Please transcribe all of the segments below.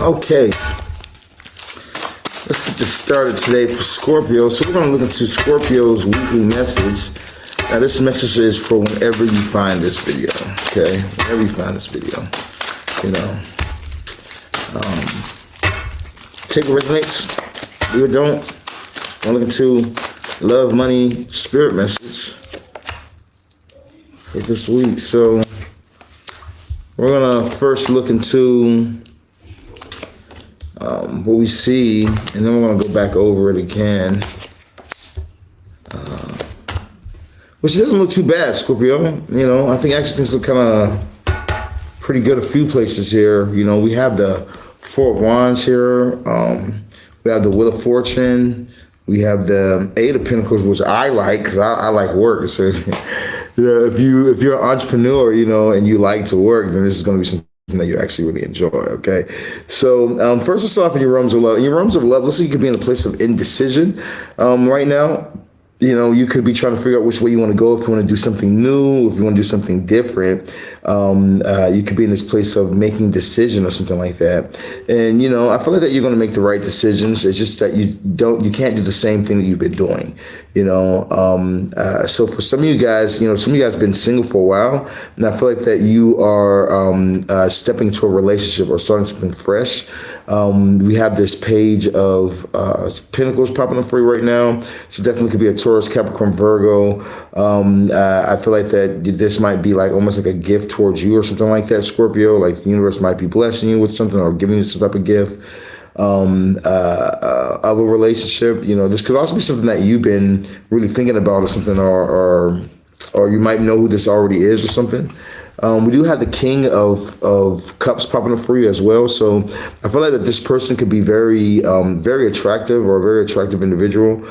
Okay, let's get this started today for Scorpio. So we're going to look into Scorpio's weekly message. Now this message is for whenever you find this video, okay? Whenever you find this video, you know. Take what resonates, do it don't. I'm looking to love, money, spirit message for this week. So we're gonna first look into what we see, and then we're gonna go back over it again. Which doesn't look too bad, Scorpio. You know, I think actually things look kind of pretty good a few places here. You know, we have the Four of Wands here. We have the Wheel of Fortune. We have the Eight of Pentacles, which I like because I like work. So, you know, if you're an entrepreneur, you know, and you like to work, then this is going to be something that you actually really enjoy. Okay. So first, let's start off in your realms of love. In your realms of love, let's say you could be in a place of indecision right now. You know, you could be trying to figure out which way you want to go, if you want to do something new, if you want to do something different. You could be in this place of making decision or something like that. And, you know, I feel like that you're going to make the right decisions. It's just that you can't do the same thing that you've been doing, you know. So for some of you guys, you know, some of you guys have been single for a while, and I feel like that you are stepping into a relationship or starting something fresh. We have this page of Pentacles popping up for you right now. So definitely could be a Taurus, Capricorn, Virgo. I feel like that this might be like almost like a gift towards you or something like that, Scorpio. Like the universe might be blessing you with something or giving you some type of gift of a relationship. You know, this could also be something that you've been really thinking about or something, or you might know who this already is or something. We do have the King of Cups popping up for you as well. So I feel like that this person could be very, very attractive or a very attractive individual.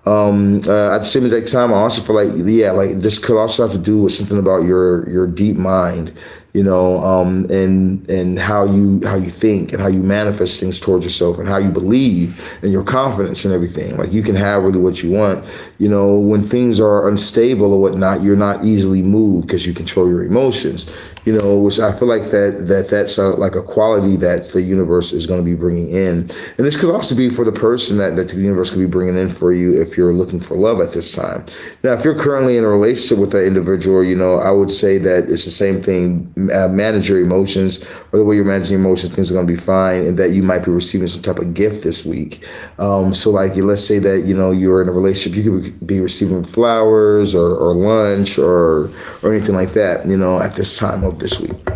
At the same exact time, I also feel like, yeah, like this could also have to do with something about your deep mind, you know, and how you think and how you manifest things towards yourself and how you believe and your confidence and everything. Like you can have really what you want, you know, when things are unstable or whatnot, you're not easily moved because you control your emotions, you know, which I feel like that's like a quality that the universe is going to be bringing in. And this could also be for the person that the universe could be bringing in for you if you're looking for love at this time. Now, if you're currently in a relationship with that individual, you know, I would say that it's the same thing. Manage your emotions, or the way you're managing emotions, things are going to be fine, and that you might be receiving some type of gift this week. So like, let's say that, you know, you're in a relationship, you could be receiving flowers or lunch or anything like that, you know, at this time of this week.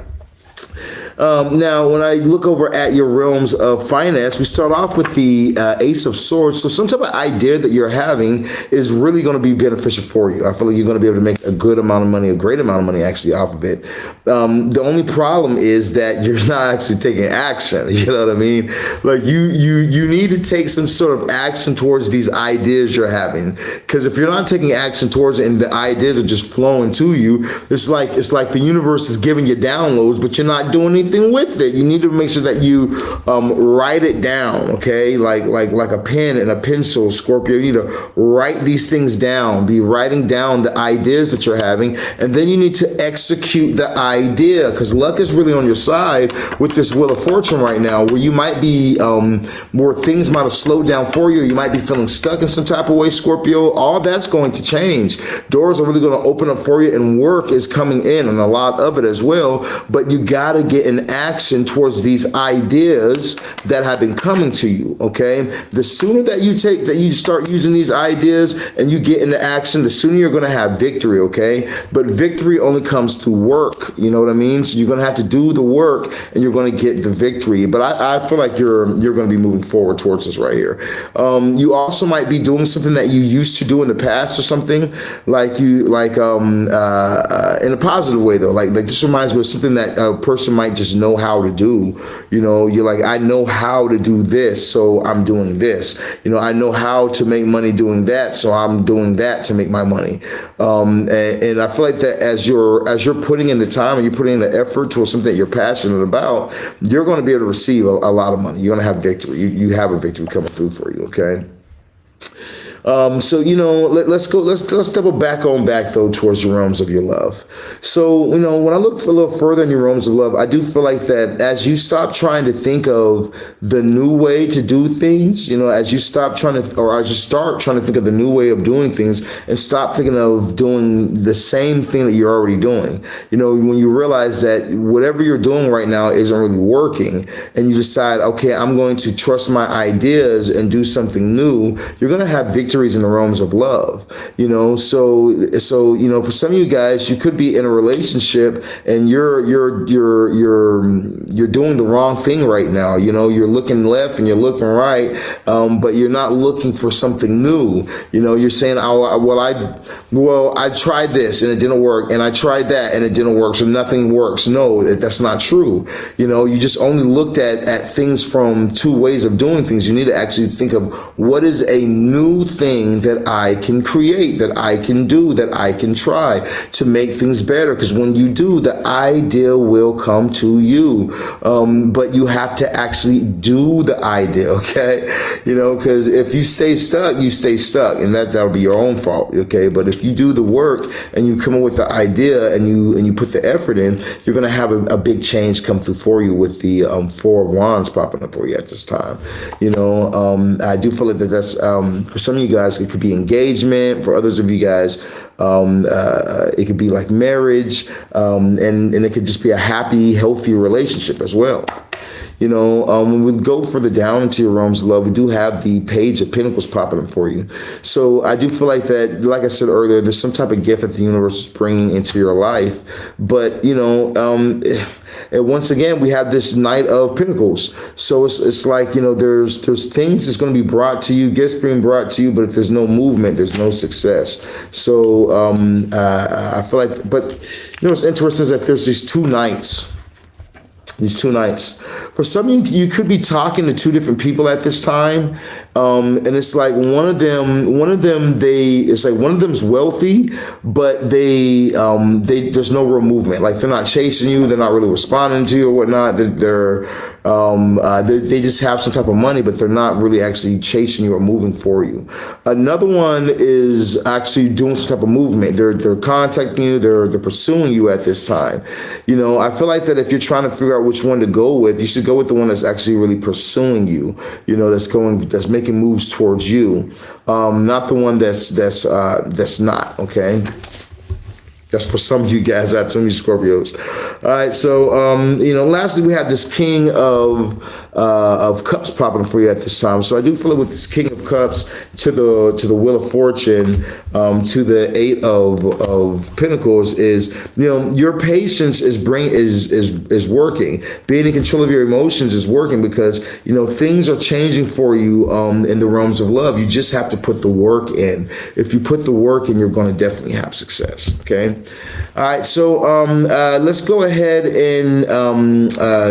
Now, when I look over at your realms of finance, we start off with the Ace of Swords. So some type of idea that you're having is really going to be beneficial for you. I feel like you're going to be able to make a good amount of money, a great amount of money actually off of it. The only problem is that you're not actually taking action. You know what I mean? Like you need to take some sort of action towards these ideas you're having. Because if you're not taking action towards it and the ideas are just flowing to you, it's like the universe is giving you downloads, but you're not doing anything with it. You need to make sure that you write it down, okay? Like a pen and a pencil, Scorpio. You need to write these things down. Be writing down the ideas that you're having, and then you need to execute the idea, because luck is really on your side with this Wheel of Fortune right now, where you might be where things might have slowed down for you. You might be feeling stuck in some type of way, Scorpio. All that's going to change. Doors are really going to open up for you, and work is coming in, and a lot of it as well. But you got to get an action towards these ideas that have been coming to you, okay? The sooner that you start using these ideas and you get into action, the sooner you're going to have victory, okay? But victory only comes through work, you know what I mean? So you're going to have to do the work and you're going to get the victory. But I feel like you're going to be moving forward towards this right here. You also might be doing something that you used to do in the past or something, in a positive way though. Like this reminds me of something that a person might just know how to do. You know, you're like, I know how to do this, so I'm doing this. You know, I know how to make money doing that, so I'm doing that to make my money. And I feel like that as you're putting in the time and you're putting in the effort towards something that you're passionate about, you're going to be able to receive a lot of money. You're going to have victory. You have a victory coming through for you, okay? So let's double back though towards the realms of your love. So when I look for a little further in your realms of love, I do feel like that as you stop trying to think of the new way to do things, as you start trying to think of the new way of doing things and stop thinking of doing the same thing that you're already doing. When you realize that whatever you're doing right now isn't really working, and you decide, okay, I'm going to trust my ideas and do something new, you're going to have victories in the realms of love. So for some of you guys, you could be in a relationship and you're doing the wrong thing right now. You're looking left and you're looking right, but you're not looking for something new. You're saying, I tried this and it didn't work, and I tried that and it didn't work, so nothing works. No, that's not true. You just only looked at things from two ways of doing things. You need to actually think of what is a new thing that I can create, that I can do, that I can try to make things better. Because when you do, the idea will come to you. But you have to actually do the idea, okay? Because if you stay stuck, you stay stuck, and that'll be your own fault, okay? But if you do the work and you come up with the idea and you put the effort in, you're going to have a big change come through for you with the Four of Wands popping up for you at this time. I do feel like that's for some of you guys, it could be engagement. For others of you guys, it could be like marriage, and it could just be a happy, healthy relationship as well. When we go further down into your realms of love, we do have the Page of Pentacles popping up for you. So I do feel like that, like I said earlier, there's some type of gift that the universe is bringing into your life. But, and once again, we have this Knight of Pentacles. So it's like, there's things that's going to be brought to you, gifts being brought to you, but if there's no movement, there's no success. So I feel like, but what's interesting is that there's these two knights. For some of you could be talking to two different people at this time. And it's like one of them's wealthy, but they there's no real movement. Like they're not chasing you. They're not really responding to you or whatnot. They just have some type of money, but they're not really actually chasing you or moving for you. Another one is actually doing some type of movement. They're contacting you. They're pursuing you at this time. I feel like that if you're trying to figure out which one to go with, you should go with the one that's actually really pursuing you. That's making moves towards you, not the one that's not, okay? That's for some of you guys, that's some of you Scorpios. All right, so lastly we have this King of Cups popping for you at this time. So I do feel it with this King of Cups to the Wheel of Fortune, to the Eight of Pentacles is, your patience is working. Being in control of your emotions is working because things are changing for you in the realms of love. You just have to put the work in. If you put the work in, you're going to definitely have success. Okay. All right, so let's go ahead and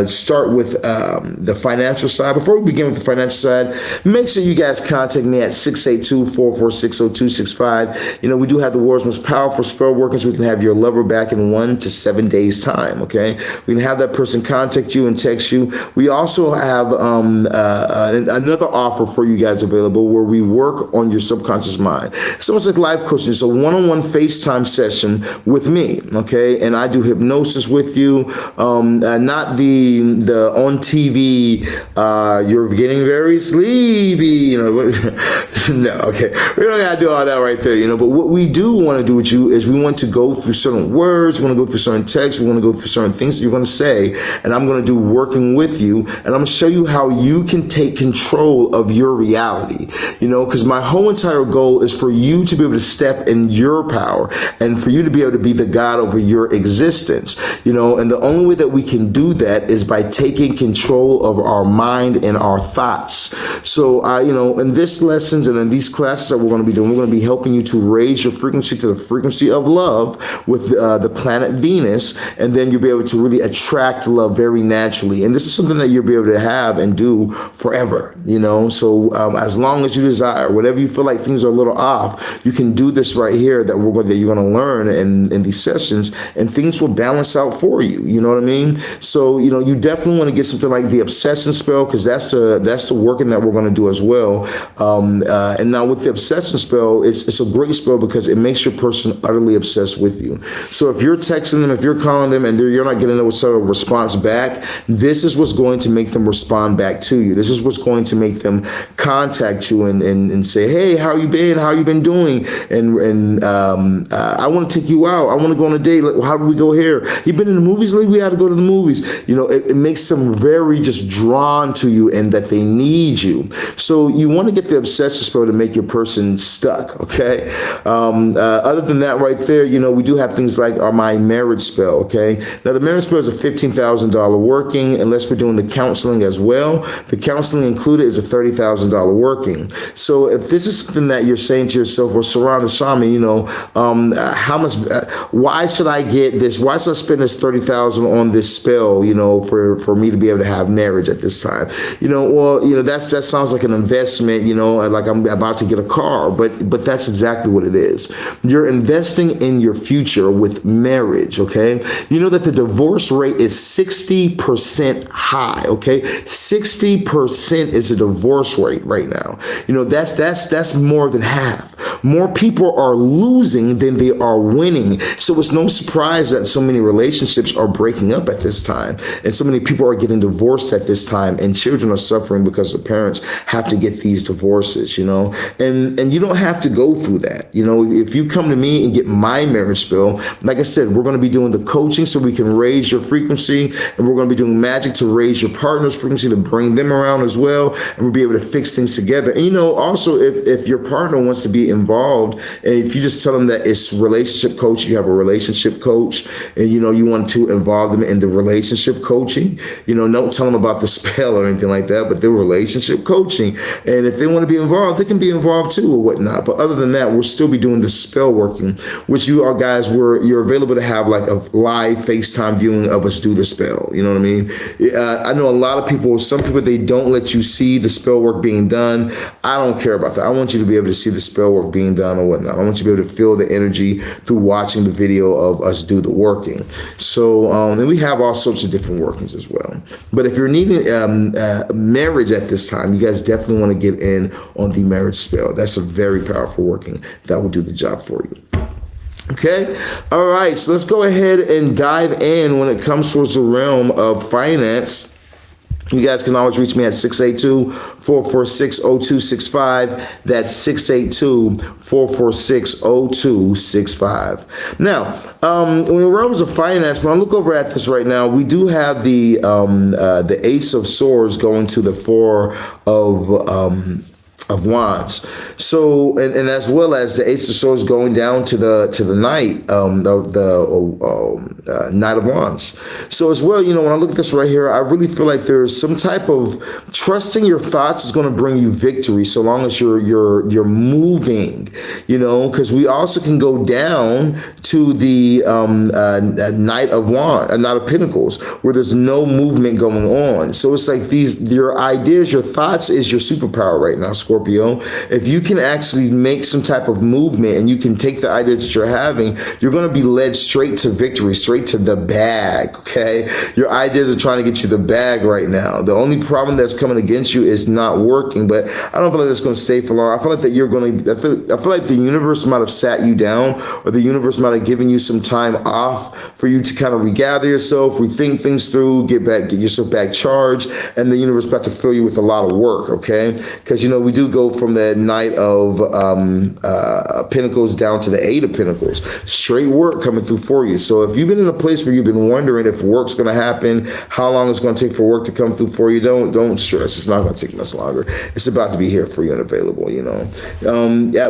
start with the financial side. Before we begin with the financial side, make sure you guys contact me at 682-446-0265. We do have the world's most powerful spell working, so we can have your lover back in 1 to 7 days time, okay? We can have that person contact you and text you. We also have another offer for you guys available where we work on your subconscious mind. So it's like life coaching. It's a one-on-one FaceTime session with me, okay? And I do hypnosis with you, not the on TV, you're getting very sleepy, no, okay? We don't gotta do all that right there, but what we do want to do with you is we want to go through certain words, we want to go through certain texts, we want to go through certain things that you're going to say, and I'm going to do working with you, and I'm going to show you how you can take control of your reality, because my whole entire goal is for you to be able to step in your power and for you to be able to be the God over your existence, and the only way that we can do that is by taking control of our mind and our thoughts. So, in this lessons and in these classes that we're going to be doing, we're going to be helping you to raise your frequency to the frequency of love with the planet Venus, and then you'll be able to really attract love very naturally. And this is something that you'll be able to have and do forever, you know. So as long as you desire, whatever you feel like things are a little off, you can do this right here that you're going to learn in these sessions, and things will balance out for you. You know what I mean? So, you know, you definitely want to get something like the obsession spell, because that's the working that we're going to do as well. And now with the obsession spell, it's a great spell because it makes your person utterly obsessed with you. So if you're texting them, if you're calling them, and you're not getting no sort of response back, this is what's going to make them respond back to you. This is what's going to make them contact you and say, hey, how you been? How you been doing? And I want to take you out. I want to go on a date. How do we go here? You've been in the movies lately? We had to go to the movies. You know, it makes them very just drawn to you and that they need you. So you want to get the obsessive spell to make your person stuck, okay? Other than that right there, you know, we do have things like my marriage spell, okay? Now, the marriage spell is a $15,000 working, unless we're doing the counseling as well. The counseling included is a $30,000 working. So if this is something that you're saying to yourself, or Sirron the Shaman, you know, how much, why should I get this? Why should I spend this $30,000 on this spell, you know, for me to be able to have marriage at this time? You know, well, you know, that sounds like an investment, you know, like I'm about to get a car, but that's exactly what it is. You're investing in your future with marriage, okay? You know that the divorce rate is 60% high, okay? 60% is the divorce rate right now. You know, that's more than half. More people are losing than they are winning. So it's no surprise that so many relationships are breaking up at this time, and so many people are getting divorced at this time, and children are suffering because the parents have to get these divorces, you know, and you don't have to go through that. You know, if you come to me and get my marriage spell, like I said, we're going to be doing the coaching so we can raise your frequency, and we're going to be doing magic to raise your partner's frequency, to bring them around as well, and we'll be able to fix things together. And, you know, also if your partner wants to be involved, and if you just tell them that it's relationship coach, you have a relationship coach, and, you know, you want to involve them in the relationship coaching, you know, don't tell them about the spell or anything like that, but the relationship coaching. And if they want to be involved, they can be involved too or whatnot. But other than that, we'll still be doing the spell working, which you are guys, you're available to have like a live FaceTime viewing of us do the spell. You know what I mean? I know a lot of people, some people, they don't let you see the spell work being done. I don't care about that. I want you to be able to see the spell work being done or whatnot. I want you to be able to feel the energy through watching the video of us do the working. So, and we have all sorts of different workings as well. But if you're needing marriage at this time, you guys definitely want to get in on the marriage spell. That's a very powerful working that will do the job for you. Okay. All right. So let's go ahead and dive in when it comes towards the realm of finance. You guys can always reach me at 682-446-0265. That's 682-446-0265. Now, in the realms of finance, when I look over at this right now, we do have the Ace of Swords going to the Four of Wands. So, and as well as the Ace of Swords going down to the Knight, the Knight of Wands. So as well, you know, when I look at this right here, I really feel like there's some type of trusting your thoughts is going to bring you victory, so long as you're moving, you know, because we also can go down to the Knight of Wands, Knight of Pentacles, where there's no movement going on. So it's like your ideas, your thoughts is your superpower right now, Scorpio. If you can actually make some type of movement and you can take the ideas that you're having, you're going to be led straight to victory, straight to the bag, okay? Your ideas are trying to get you the bag right now. The only problem that's coming against you is not working, but I don't feel like it's going to stay for long. I feel like that you're going to, I feel like the universe might have sat you down, or the universe might have given you some time off for you to kind of regather yourself, rethink things through, get yourself back charged, and the universe about to fill you with a lot of work, okay? Because, you know, we do go from the Knight of Pentacles down to the Eight of Pentacles. Straight work coming through for you. So if you've been in a place where you've been wondering if work's going to happen, how long it's going to take for work to come through for you, don't stress. It's not going to take much longer. It's about to be here for you and available, you know.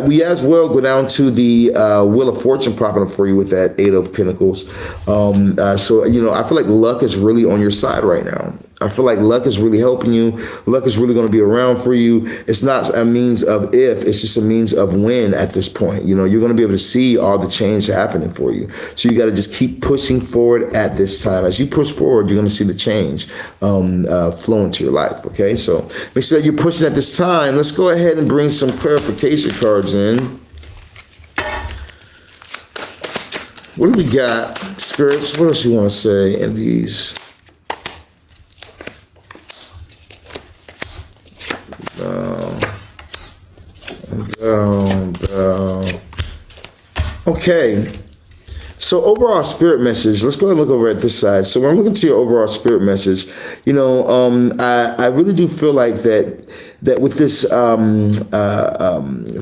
We as well go down to the Wheel of Fortune popping up for you with that Eight of Pentacles. So, you know, I feel like luck is really on your side right now. I feel like luck is really helping you. Luck is really going to be around for you. It's not a means of if, it's just a means of when at this point. You know, you're going to be able to see all the change happening for you. So you got to just keep pushing forward at this time. As you push forward, you're going to see the change flow into your life. Okay, so make sure that you're pushing at this time. Let's go ahead and bring some clarification cards in. What do we got? Spirits, what else you want to say in these? Okay, so overall spirit message, let's go ahead and look over at this side. So when I'm looking to your overall spirit message, you know, I really do feel like that with this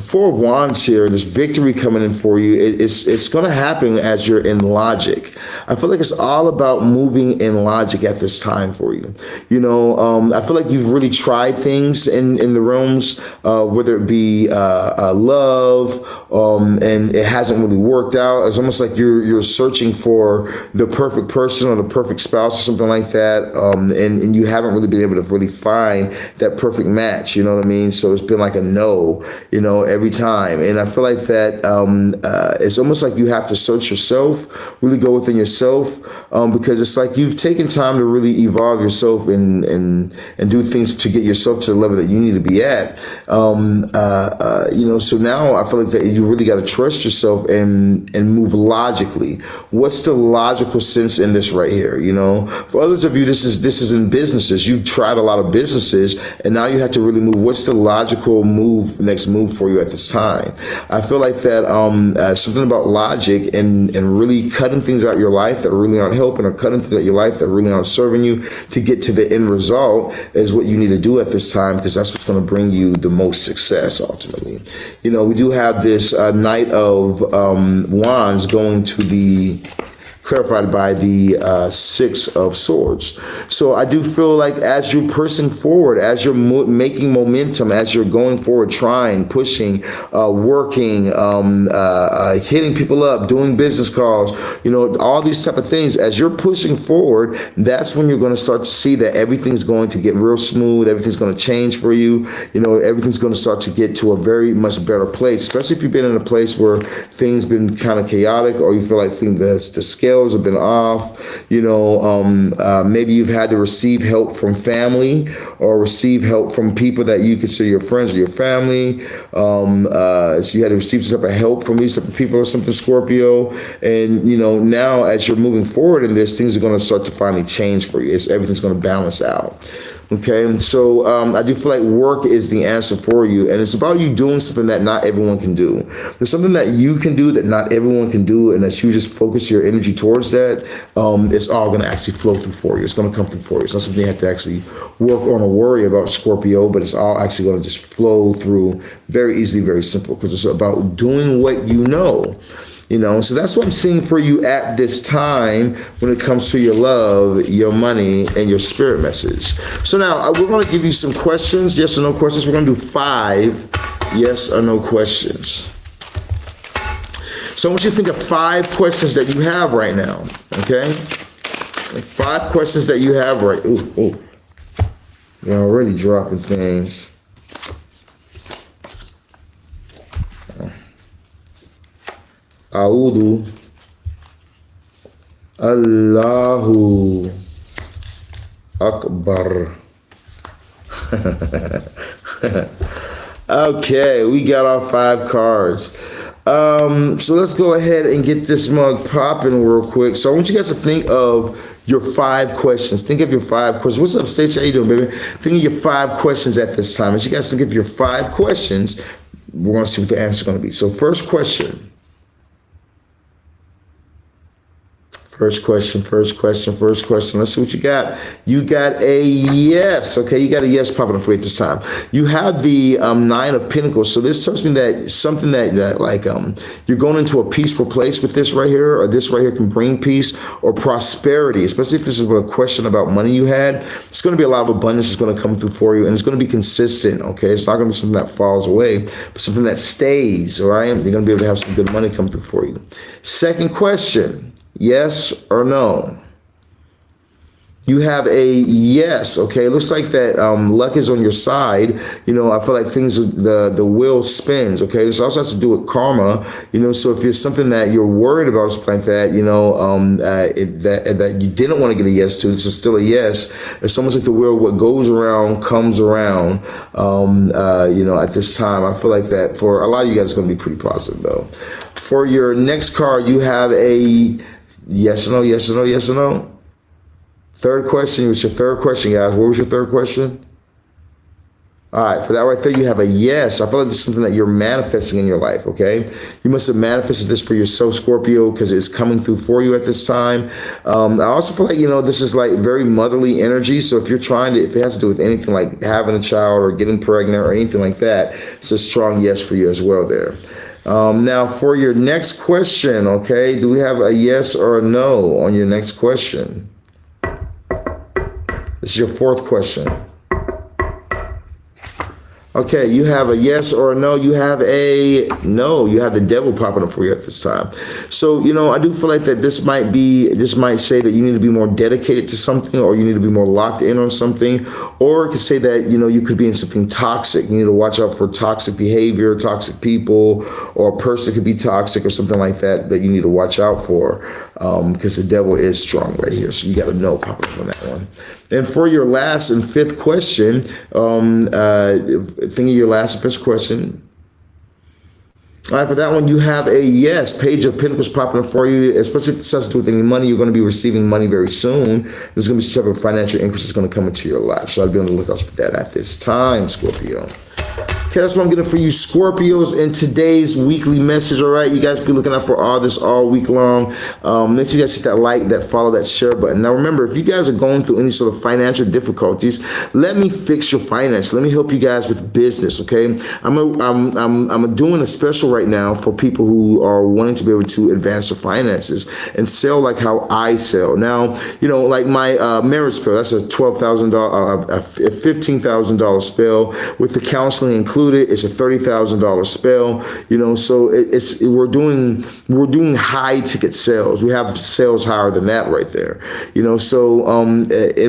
Four of Wands here, this victory coming in for you, it's going to happen as you're in logic. I feel like it's all about moving in logic at this time for you. You know, I feel like you've really tried things in the realms, whether it be love, and it hasn't really worked out. It's almost like you're searching for the perfect person or the perfect spouse or something like that, and you haven't really been able to really find that perfect match. You know what I mean? So it's been like a no, you know, every time. And I feel like that it's almost like you have to search yourself, really go within yourself, because it's like you've taken time to really evolve yourself and do things to get yourself to the level that you need to be at. You know, so now I feel like that you really got to trust yourself and move logically. What's the logical sense in this right here? You know, for others of you, this is in businesses. You've tried a lot of businesses, and now you have to really move. What's the logical next move for you at this time? I feel like that something about logic and really cutting things out of your life that really aren't helping, or cutting things out of your life that really aren't serving you to get to the end result is what you need to do at this time, because that's what's going to bring you the most success ultimately. You know, we do have this Knight of Wands going to be clarified by the Six of Swords. So I do feel like as you're pressing forward, as you're making momentum, as you're going forward, trying, pushing, working, hitting people up, doing business calls, you know, all these type of things, as you're pushing forward, that's when you're going to start to see that everything's going to get real smooth. Everything's going to change for you. You know, everything's going to start to get to a very much better place, especially if you've been in a place where things been kind of chaotic, or you feel like the scale have been off. You know, maybe you've had to receive help from family, or receive help from people that you consider your friends or your family. So you had to receive some type of help from these type of people or something, Scorpio. And, you know, now as you're moving forward in this, things are going to start to finally change for you. Everything's going to balance out. Okay, so I do feel like work is the answer for you, and it's about you doing something that not everyone can do. There's something that you can do that not everyone can do, and that you just focus your energy towards that. It's all going to actually flow through for you. It's going to come through for you. It's not something you have to actually work on or worry about, Scorpio, but it's all actually going to just flow through very easily, very simple, because it's about doing what you know. You know, so that's what I'm seeing for you at this time when it comes to your love, your money, and your spirit message. So now we're going to give you some questions, yes or no questions. We're going to do 5 yes or no questions. So I want you to think of 5 questions that you have right now, okay? 5 questions that you have right. Ooh. You're already dropping things. A'udhu Allahu Akbar. Okay, we got our 5 cards. So let's go ahead and get this mug popping real quick. So I want you guys to think of your 5 questions. Think of your 5 questions. What's up, Stacey? How you doing, baby? Think of your 5 questions at this time. As you guys think of your 5 questions, we're going to see what the answer is going to be. So first question. First question. Let's see what you got. You got a yes. Okay, you got a yes popping up for you at this time. You have the 9 of Pentacles. So this tells me that something that like you're going into a peaceful place with this right here, or this right here can bring peace or prosperity, especially if this is a question about money you had. It's going to be a lot of abundance that's going to come through for you, and it's going to be consistent, okay? It's not going to be something that falls away, but something that stays, all right? You're going to be able to have some good money come through for you. Second question. Yes or no? You have a yes, okay? It looks like that luck is on your side. You know, I feel like the wheel spins, okay? This also has to do with karma, you know, so if there's something that you're worried about, something like that, you know, that you didn't want to get a yes to, this is still a yes. It's almost like the wheel, what goes around comes around, you know, at this time. I feel like that for a lot of you guys, it's going to be pretty positive, though. For your next card, you have a yes or no, yes or no, yes or no. Third question, what's your third question, guys? What was your third question? All right, for that right there, you have a yes. I feel like this is something that you're manifesting in your life, okay? You must have manifested this for yourself, Scorpio, because it's coming through for you at this time. I also feel like, you know, this is like very motherly energy. So if you're trying to, if it has to do with anything like having a child or getting pregnant or anything like that, it's a strong yes for you as well there. Now, for your next question, okay, do we have a yes or a no on your next question? This is your fourth question. Okay, you have a yes or a no. You have a no. You have the devil popping up for you at this time. So, you know, I do feel like that this might say that you need to be more dedicated to something, or you need to be more locked in on something, or it could say that, you know, you could be in something toxic. You need to watch out for toxic behavior, toxic people, or a person could be toxic or something like that you need to watch out for, because the devil is strong right here. So you got to know popping up on that one. And for your last and fifth question, your last and fifth question. All right, for that one, you have a yes. Page of Pentacles popping up for you, especially if it has to do with any money. You're going to be receiving money very soon. There's going to be some type of financial increase that's going to come into your life. So I'll be on the lookout for that at this time, Scorpio. Okay, that's what I'm getting for you, Scorpios, in today's weekly message. All right, you guys be looking out for all this all week long. Make sure you guys hit that like, that follow, that share button. Now, remember, if you guys are going through any sort of financial difficulties, let me fix your finance. Let me help you guys with business. Okay, I'm doing a special right now for people who are wanting to be able to advance their finances and sell like how I sell. Now, you know, like my marriage spell, that's a $12,000, a $15,000 spell with the counseling included. It's a $30,000 spell, you know, so we're doing high ticket sales. We have sales higher than that right there, you know, so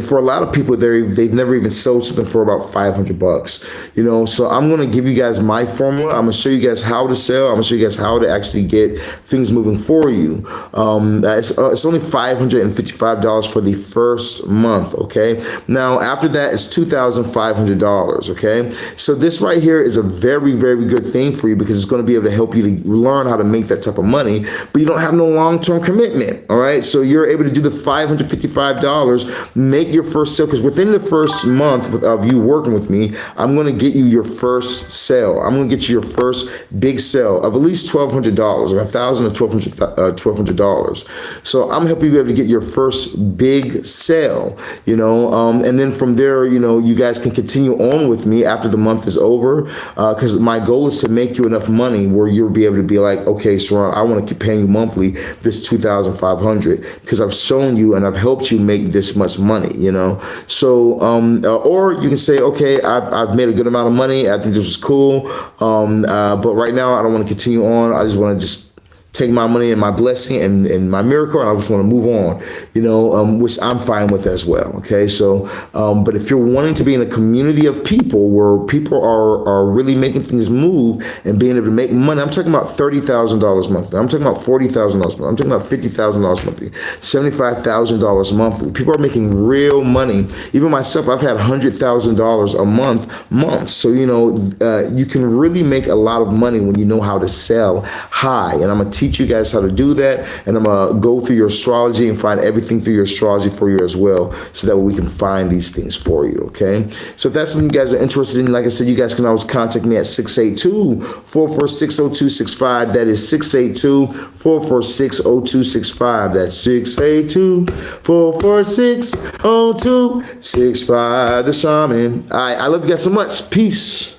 for a lot of people, they've never even sold something for about $500, you know, so I'm going to give you guys my formula. I'm going to show you guys how to sell. I'm going to show you guys how to actually get things moving for you. It's only $555 for the first month, okay? Now, after that, it's $2,500, okay? So this right here is a very, very good thing for you because it's going to be able to help you to learn how to make that type of money, but you don't have no long-term commitment, all right? So you're able to do the $555, make your first sale, because within the first month of you working with me, I'm going to get you your first sale. I'm going to get you your first big sale of at least $1,200, or $1,000 to $1,200. So I'm helping you be able to get your first big sale, you know, and then from there, you know, you guys can continue on with me after the month is over, because my goal is to make you enough money where you'll be able to be like, okay, Sirron, I want to keep paying you monthly this $2,500 because I've shown you and I've helped you make this much money, you know. So or you can say, okay, I've made a good amount of money, I think this is cool, but right now I don't want to continue on. I just want to just take my money and my blessing and my miracle, and I just want to move on, you know, which I'm fine with as well. Okay, so, but if you're wanting to be in a community of people where people are really making things move and being able to make money, I'm talking about $30,000 monthly. I'm talking about $40,000 monthly. I'm talking about $50,000 monthly, $75,000 monthly. People are making real money. Even myself, I've had $100,000 a month. So, you know, you can really make a lot of money when you know how to sell high. And I'm going to teach you guys how to do that, and I'm gonna go through your astrology and find everything through your astrology for you as well, so that we can find these things for you. Okay, so if that's something you guys are interested in, like I said, you guys can always contact me at 682-446-0265. That is 682-446-0265. That's 682-446-0265. The Shaman. All right, I love you guys so much. Peace.